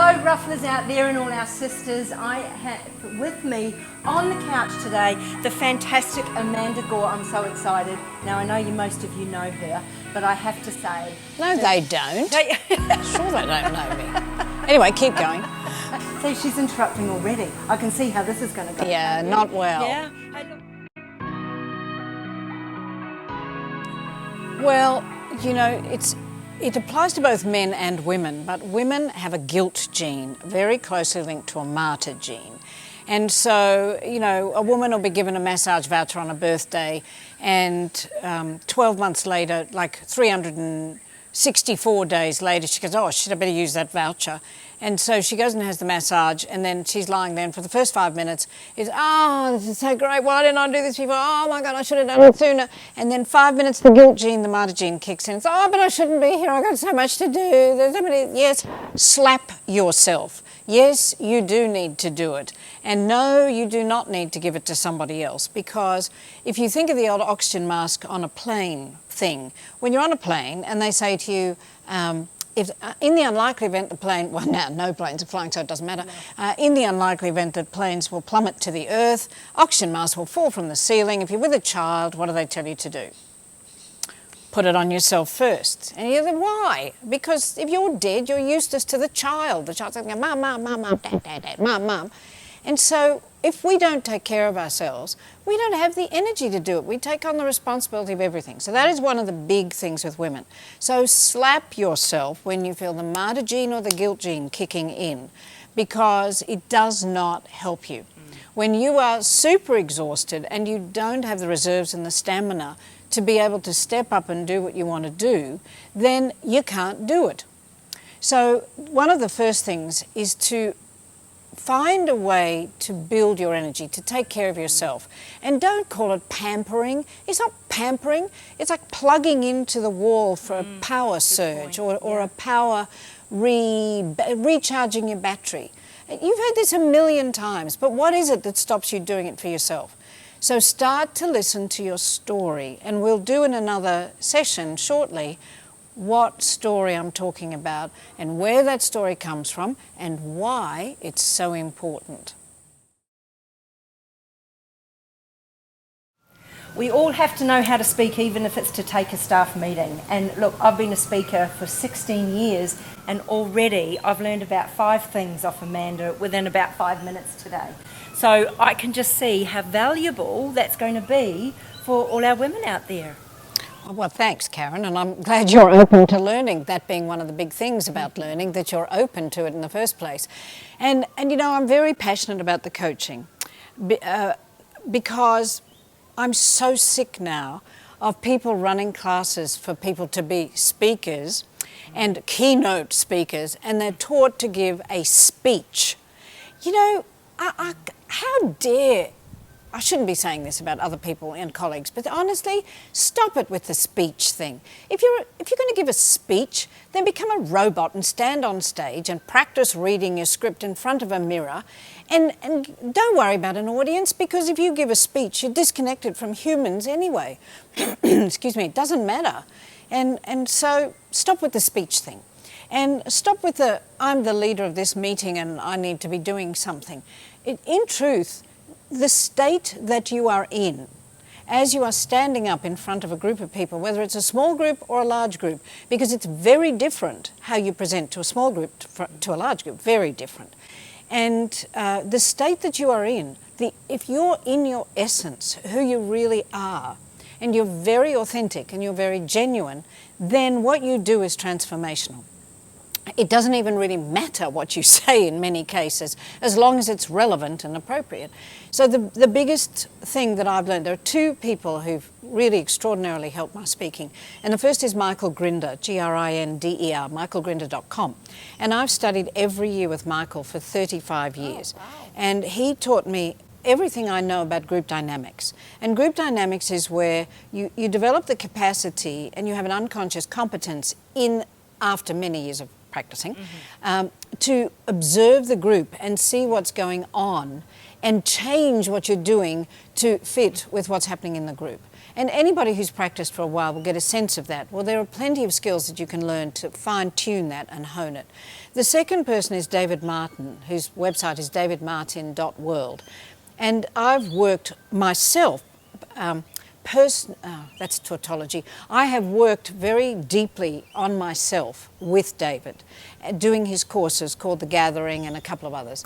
Hello rufflers out there and all our sisters. I have with me on the couch today the fantastic Amanda Gore. I'm so excited. Now I know most of you know her, but I have to say... No, they don't. Sure they don't know me. Anyway, keep going. See, she's interrupting already. I can see how this is going to go. Yeah, not well. Yeah. Hey, look. Well, you know, it applies to both men and women, but women have a guilt gene very closely linked to a martyr gene. And so, you know, a woman will be given a massage voucher on a birthday and 12 months later, like 364 days later, she goes, oh, shit, I better use that voucher. And so she goes and has the massage, and then she's lying there, and for the first 5 minutes is, oh, this is so great, why didn't I do this before? Oh my God, I should have done it sooner. And then 5 minutes, the guilt gene, the martyr gene kicks in. It's, oh, but I shouldn't be here, I've got so much to do. There's so many, yes, slap yourself. Yes, you do need to do it. And no, you do not need to give it to somebody else, because if you think of the old oxygen mask on a plane thing, when you're on a plane and they say to you, if, in the unlikely event the plane, well now no planes are flying so it doesn't matter, in the unlikely event that planes will plummet to the earth, oxygen masks will fall from the ceiling. If you're with a child, what do they tell you to do? Put it on yourself first. And you think, why? Because if you're dead, you're useless to the child. The child's like, mum, mum, mum, mum, dad, dad, dad, mum, mum. And so if we don't take care of ourselves, we don't have the energy to do it. We take on the responsibility of everything. So that is one of the big things with women. So slap yourself when you feel the martyr gene or the guilt gene kicking in, because it does not help you. When you are super exhausted and you don't have the reserves and the stamina to be able to step up and do what you want to do, then you can't do it. So one of the first things is to find a way to build your energy, to take care of yourself. And don't call it pampering. It's not pampering. It's like plugging into the wall for a power surge or a power recharging your battery. You've heard this a million times, but what is it that stops you doing it for yourself? So start to listen to your story, and we'll do in another session shortly what story I'm talking about and where that story comes from and why it's so important. We all have to know how to speak, even if it's to take a staff meeting. And look, I've been a speaker for 16 years, and already I've learned about 5 things off Amanda within about 5 minutes today. So I can just see how valuable that's going to be for all our women out there. Well, thanks, Karen, and I'm glad you're open to learning, that being one of the big things about learning, that you're open to it in the first place. And you know, I'm very passionate about the coaching because I'm so sick now of people running classes for people to be speakers and keynote speakers, and they're taught to give a speech. You know, how dare... I shouldn't be saying this about other people and colleagues, but honestly, stop it with the speech thing. If you're going to give a speech, then become a robot and stand on stage and practice reading your script in front of a mirror, and don't worry about an audience, because if you give a speech, you're disconnected from humans anyway. Excuse me, it doesn't matter. And so stop with the speech thing. And stop with the, I'm the leader of this meeting and I need to be doing something. In truth, the state that you are in, as you are standing up in front of a group of people, whether it's a small group or a large group, because it's very different how you present to a small group to a large group, very different. And the state that you are in, if you're in your essence, who you really are, and you're very authentic and you're very genuine, then what you do is transformational. It doesn't even really matter what you say in many cases, as long as it's relevant and appropriate. So the biggest thing that I've learned, there are 2 people who've really extraordinarily helped my speaking. And the first is Michael Grinder, Grinder, michaelgrinder.com. And I've studied every year with Michael for 35 years. Oh, wow. And he taught me everything I know about group dynamics. And group dynamics is where you develop the capacity and you have an unconscious competence after many years of practicing, to observe the group and see what's going on and change what you're doing to fit with what's happening in the group. And anybody who's practiced for a while will get a sense of that. Well, there are plenty of skills that you can learn to fine-tune that and hone it. The second person is David Martin, whose website is davidmartin.world. And I've worked myself, that's tautology. I have worked very deeply on myself with David, doing his courses called The Gathering and a couple of others.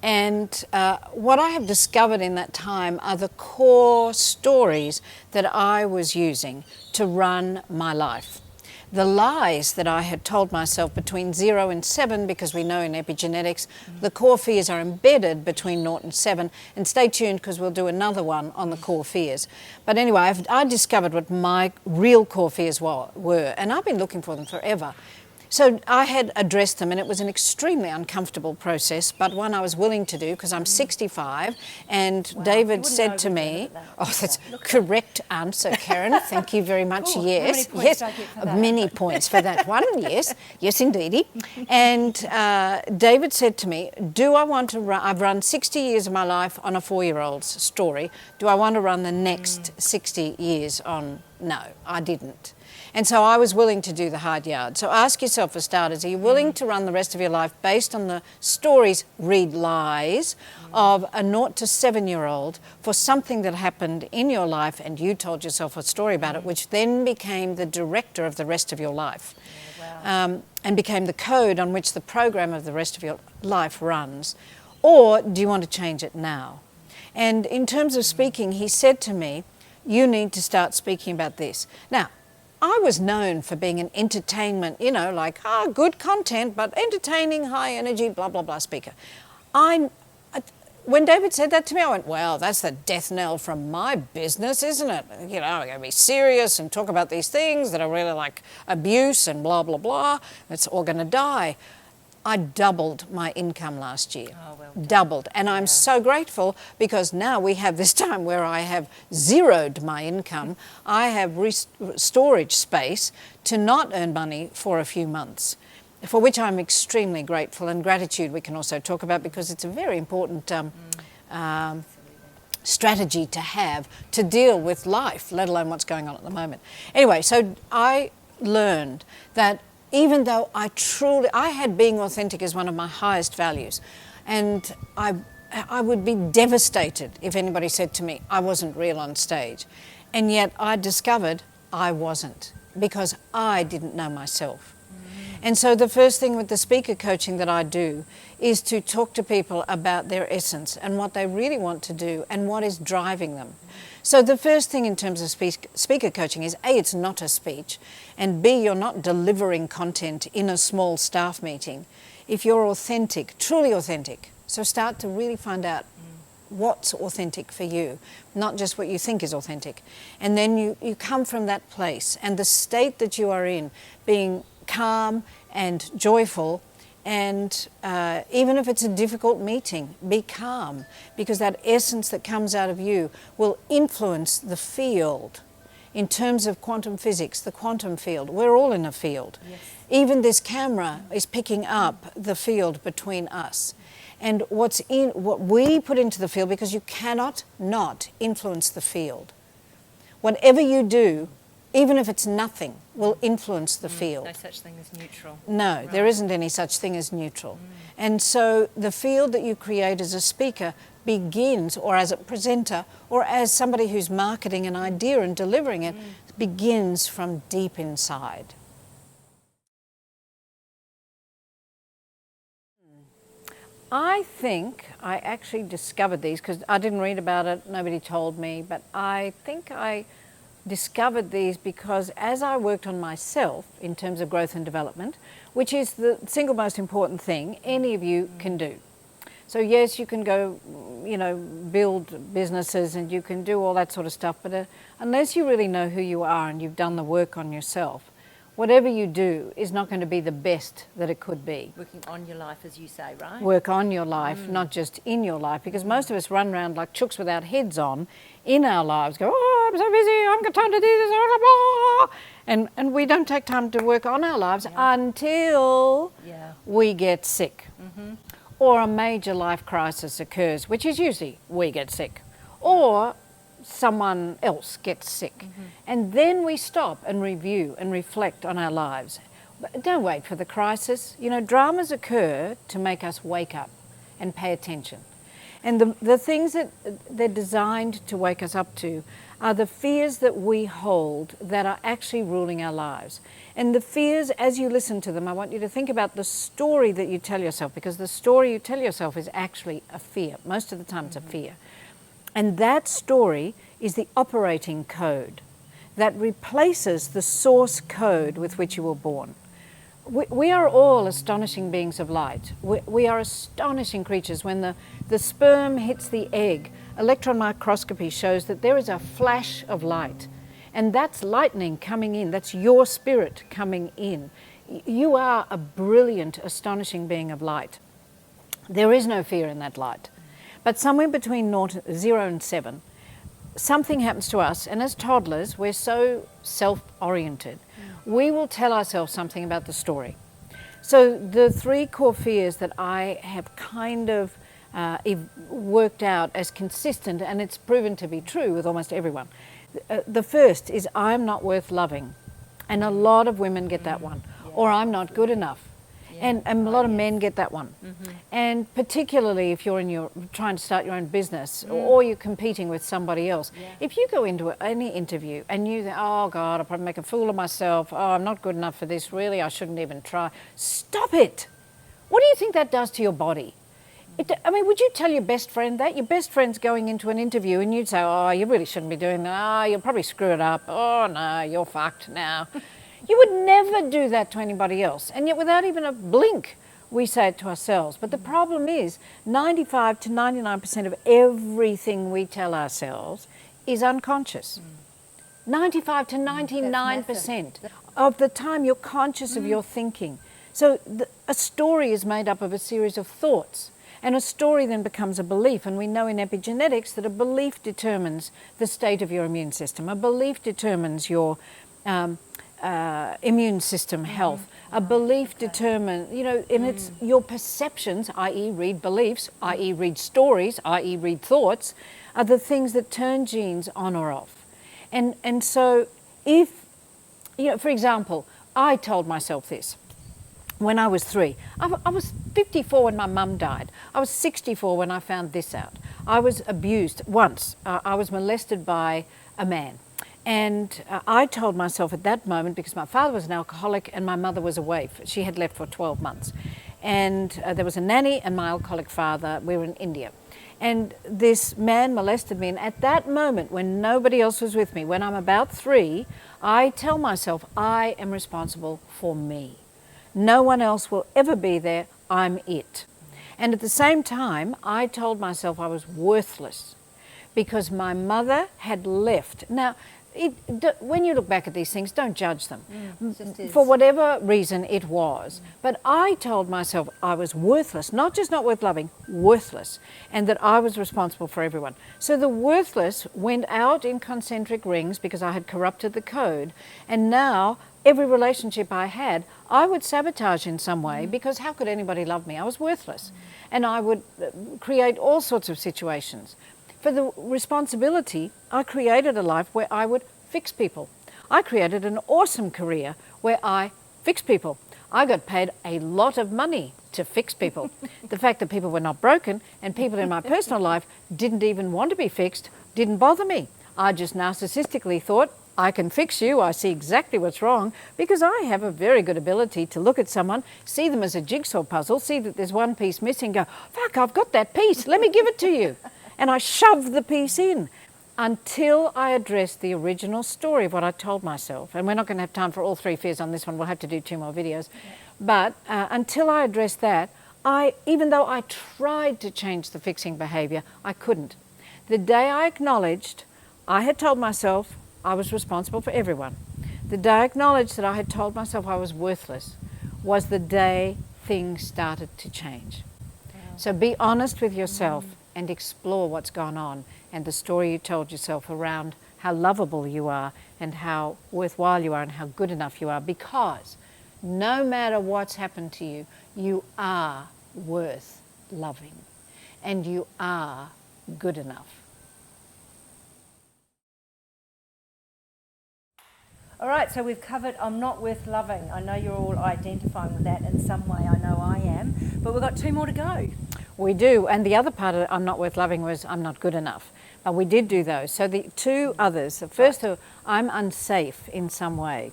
And what I have discovered in that time are the core stories that I was using to run my life. The lies that I had told myself between 0 and 7, because we know in epigenetics, the core fears are embedded between 0 and 7. And stay tuned because we'll do another one on the core fears. But anyway, I discovered what my real core fears were, and I've been looking for them forever. So I had addressed them, and it was an extremely uncomfortable process, but one I was willing to do because I'm 65. And David said to me, "Oh, that's correct answer, Karen. Thank you very much. Cool. Yes, How many points yes, do I get for that? many points for that one. Yes, yes, indeedy." And David said to me, "Do I want to run? I've run 60 years of my life on a 4-year-old's story. Do I want to run the next 60 years on?" No, I didn't. And so I was willing to do the hard yard. So ask yourself, for starters, are you willing to run the rest of your life based on the stories, read lies, of a 0 to 7-year-old for something that happened in your life and you told yourself a story about it, which then became the director of the rest of your life, and became the code on which the program of the rest of your life runs? Or do you want to change it now? And in terms of speaking, he said to me, "You need to start speaking about this." Now, I was known for being an entertainment, good content, but entertaining, high energy, blah, blah, blah speaker. When David said that to me, I went, well, that's the death knell from my business, isn't it? I'm going to be serious and talk about these things that are really like abuse and blah, blah, blah. It's all going to die. I doubled my income last year. Oh, well done. Doubled. And I'm so grateful because now we have this time where I have zeroed my income. I have storage space to not earn money for a few months, for which I'm extremely grateful. And gratitude we can also talk about because it's a very important strategy to have to deal with life, let alone what's going on at the moment. Anyway, so I learned that even though I had being authentic as one of my highest values, and I would be devastated if anybody said to me I wasn't real on stage. And yet I discovered I wasn't because I didn't know myself. And so the first thing with the speaker coaching that I do is to talk to people about their essence and what they really want to do and what is driving them. So the first thing in terms of speaker coaching is A, it's not a speech, and B, you're not delivering content in a small staff meeting. If you're authentic, truly authentic, so start to really find out what's authentic for you, not just what you think is authentic. And then you come from that place and the state that you are in, being calm and joyful. And even if it's a difficult meeting, be calm, because that essence that comes out of you will influence the field. In terms of quantum physics, the quantum field, we're all in a field. Yes. Even this camera is picking up the field between us. And what we put into the field, because you cannot not influence the field. Whatever you do, even if it's nothing, will influence the field. No such thing as neutral. No, right. There isn't any such thing as neutral. And so the field that you create as a speaker begins, or as a presenter, or as somebody who's marketing an idea and delivering it, begins from deep inside. I think I actually discovered these, because I didn't read about it, nobody told me, but I think I discovered these because as I worked on myself in terms of growth and development, which is the single most important thing any of you can do. So yes, you can go, build businesses and you can do all that sort of stuff, but unless you really know who you are and you've done the work on yourself, whatever you do is not going to be the best that it could be. Working on your life, as you say, right? Work on your life, not just in your life, because most of us run around like chooks without heads on in our lives, go, oh, I'm so busy, I haven't got time to do this, blah, blah, blah. And we don't take time to work on our lives until we get sick. Or a major life crisis occurs, which is usually we get sick. Or someone else gets sick. And then we stop and review and reflect on our lives. But don't wait for the crisis. You know, dramas occur to make us wake up and pay attention. And the things that they're designed to wake us up to are the fears that we hold that are actually ruling our lives. And the fears, as you listen to them, I want you to think about the story that you tell yourself, because the story you tell yourself is actually a fear. Most of the time it's a fear. And that story is the operating code that replaces the source code with which you were born. We are all astonishing beings of light. We are astonishing creatures. When the sperm hits the egg, electron microscopy shows that there is a flash of light. And that's lightning coming in. That's your spirit coming in. You are a brilliant, astonishing being of light. There is no fear in that light. But somewhere between 0 and 7, something happens to us. And as toddlers, we're so self-oriented. We will tell ourselves something about the story. So the 3 core fears that I have kind of worked out as consistent, and it's proven to be true with almost everyone. The first is, I'm not worth loving. And a lot of women get that one. Or I'm not good enough. And a lot of men get that one. And particularly if you're trying to start your own business, or you're competing with somebody else. If you go into any interview and you think, oh God, I'll probably make a fool of myself. Oh, I'm not good enough for this. Really, I shouldn't even try. Stop it. What do you think that does to your body? I mean, would you tell your best friend that? Your best friend's going into an interview and you'd say, oh, you really shouldn't be doing that. Oh, you'll probably screw it up. Oh, no, you're fucked now. You would never do that to anybody else. And yet without even a blink, we say it to ourselves. But the problem is 95 to 99% of everything we tell ourselves is unconscious. 95 to 99% of the time you're conscious of your thinking. So a story is made up of a series of thoughts. And a story then becomes a belief. And we know in epigenetics that a belief determines the state of your immune system. A belief determines your immune system health. A belief determines, you know, and it's your perceptions, i.e. read beliefs, i.e. read stories, i.e. read thoughts, are the things that turn genes on or off. And so if, you know, for example, I told myself this when I was 3. I was 54 when my mum died. I was 64 when I found this out. I was abused once. I was molested by a man. And I told myself at that moment, because my father was an alcoholic and my mother was away. She had left for 12 months. And there was a nanny and my alcoholic father. We were in India. And this man molested me. And at that moment, when nobody else was with me, when I'm about 3, I tell myself, I am responsible for me. No one else will ever be there. I'm it. And at the same time, I told myself I was worthless because my mother had left. Now, when you look back at these things, don't judge them. For whatever reason it was. But I told myself I was worthless, not just not worth loving, worthless, and that I was responsible for everyone. So the worthless went out in concentric rings because I had corrupted the code, and now every relationship I had, I would sabotage in some way because how could anybody love me? I was worthless. And I would create all sorts of situations. For the responsibility, I created a life where I would fix people. I created an awesome career where I fix people. I got paid a lot of money to fix people. The fact that people were not broken and people in my personal life didn't even want to be fixed didn't bother me. I just narcissistically thought, I can fix you, I see exactly what's wrong, because I have a very good ability to look at someone, see them as a jigsaw puzzle, see that there's one piece missing, go, fuck, I've got that piece, let me give it to you. And I shoved the piece in until I addressed the original story of what I told myself. And we're not going to have time for all 3 fears on this one. We'll have to do 2 more videos. But until I addressed that, even though I tried to change the fixing behavior, I couldn't. The day I acknowledged I had told myself I was responsible for everyone, the day I acknowledged that I had told myself I was worthless, was the day things started to change. So be honest with yourself and explore what's gone on and the story you told yourself around how lovable you are and how worthwhile you are and how good enough you are, because no matter what's happened to you, you are worth loving and you are good enough. All right, so we've covered I'm not worth loving. I know you're all identifying with that in some way. I know I am. But we've got 2 more to go. We do, and the other part of I'm not worth loving was I'm not good enough. But we did do those. So the 2 others, the first I'm unsafe in some way.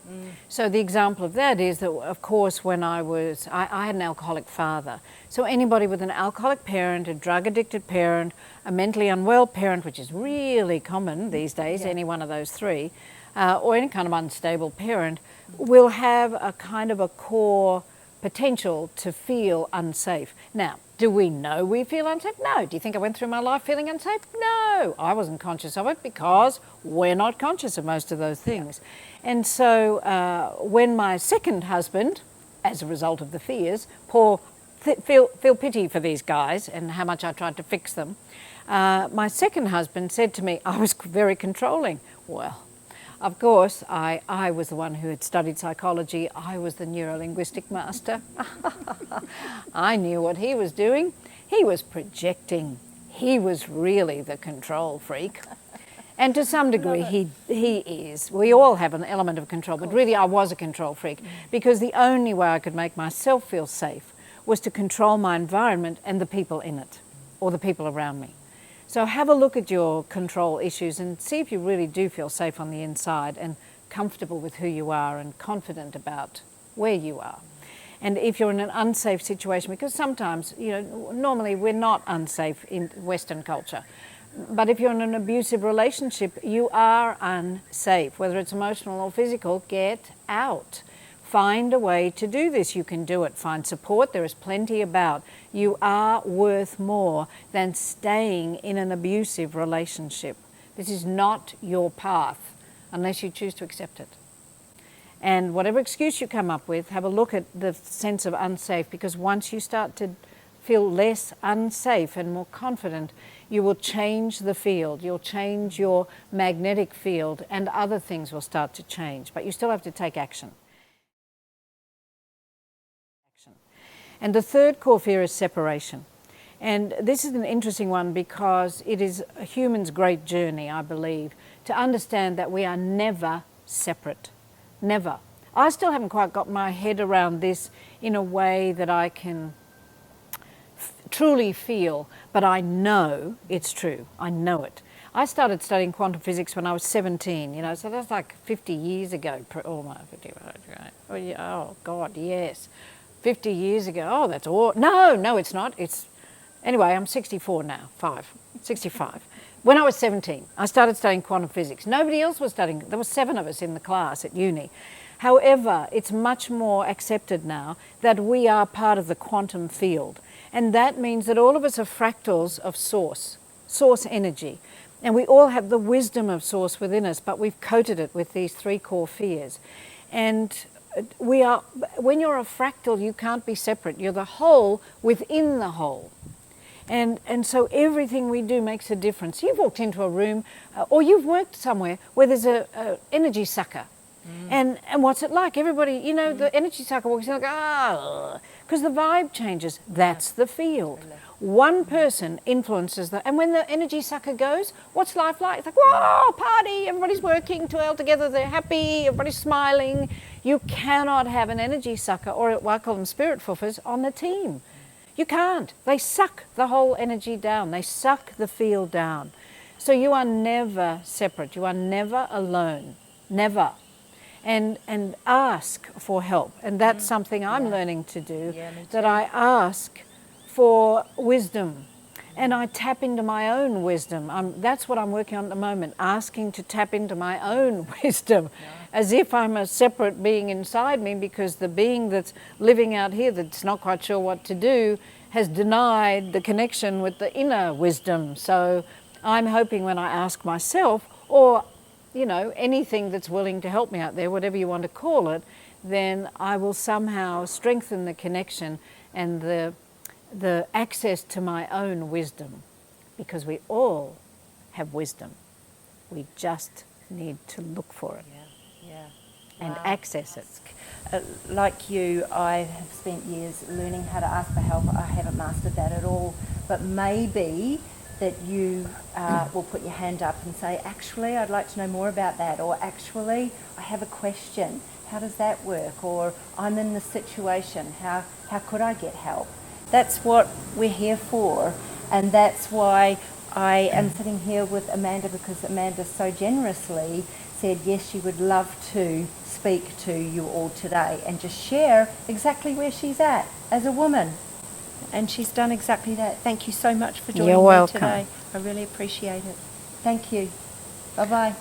So the example of that is that, of course, when I had an alcoholic father. So anybody with an alcoholic parent, a drug-addicted parent, a mentally unwell parent, which is really common these days, any one of those 3, or any kind of unstable parent, will have a kind of a core potential to feel unsafe. Now, do we know we feel unsafe? No. Do you think I went through my life feeling unsafe? No. I wasn't conscious of it because we're not conscious of most of those things. And so when my second husband, as a result of the fears, feel pity for these guys and how much I tried to fix them, my second husband said to me, I was very controlling. Well, of course, I was the one who had studied psychology. I was the neurolinguistic master. I knew what he was doing. He was projecting. He was really the control freak. And to some degree, he is. We all have an element of control, but really I was a control freak because the only way I could make myself feel safe was to control my environment and the people in it, or the people around me. So have a look at your control issues and see if you really do feel safe on the inside and comfortable with who you are and confident about where you are. And if you're in an unsafe situation, because sometimes, normally we're not unsafe in Western culture, but if you're in an abusive relationship, you are unsafe, whether it's emotional or physical, get out. Find a way to do this. You can do it. Find support. There is plenty about. You are worth more than staying in an abusive relationship. This is not your path unless you choose to accept it. And whatever excuse you come up with, have a look at the sense of unsafe, because once you start to feel less unsafe and more confident, you will change the field. You'll change your magnetic field and other things will start to change. But you still have to take action. And the third core fear is separation. And this is an interesting one because it is a human's great journey, I believe, to understand that we are never separate. Never. I still haven't quite got my head around this in a way that I can truly feel, but I know it's true. I know it. I started studying quantum physics when I was 17, so that's like 50 years ago. Oh, God, yes. 50 years ago. Oh, that's all. No, it's not. Anyway, I'm 64 now, 65. When I was 17, I started studying quantum physics. Nobody else was studying. There were 7 of us in the class at uni. However, it's much more accepted now that we are part of the quantum field. And that means that all of us are fractals of source energy. And we all have the wisdom of source within us, but we've coated it with these 3 core fears. And when you're a fractal, you can't be separate. You're the whole within the whole. And so everything we do makes a difference. You've walked into a room or you've worked somewhere where there's an energy sucker. And what's it like? Everybody, the energy sucker walks in like, because the vibe changes. That's the field. One person influences that. And when the energy sucker goes, what's life like? It's like, whoa, party, everybody's working all together, they're happy, everybody's smiling. You cannot have an energy sucker, or I call them spirit fuffers, on the team. You can't. They suck the whole energy down. They suck the field down. So you are never separate. You are never alone. Never. And ask for help. And that's something I'm learning to do, that I ask for wisdom. And I tap into my own wisdom. That's what I'm working on at the moment, asking to tap into my own wisdom, as if I'm a separate being inside me, because the being that's living out here that's not quite sure what to do has denied the connection with the inner wisdom. So I'm hoping when I ask myself, or anything that's willing to help me out there, whatever you want to call it, then I will somehow strengthen the connection and the access to my own wisdom, because we all have wisdom. We just need to look for it and access it. Like you, I have spent years learning how to ask for help. I haven't mastered that at all, but maybe that you will put your hand up and say, actually, I'd like to know more about that, or actually, I have a question. How does that work? Or I'm in this situation. How could I get help? That's what we're here for, and that's why I am sitting here with Amanda, because Amanda so generously said yes, she would love to speak to you all today and just share exactly where she's at as a woman. And she's done exactly that. Thank you so much for joining You're me welcome. today. I really appreciate it. Thank you. Bye-bye.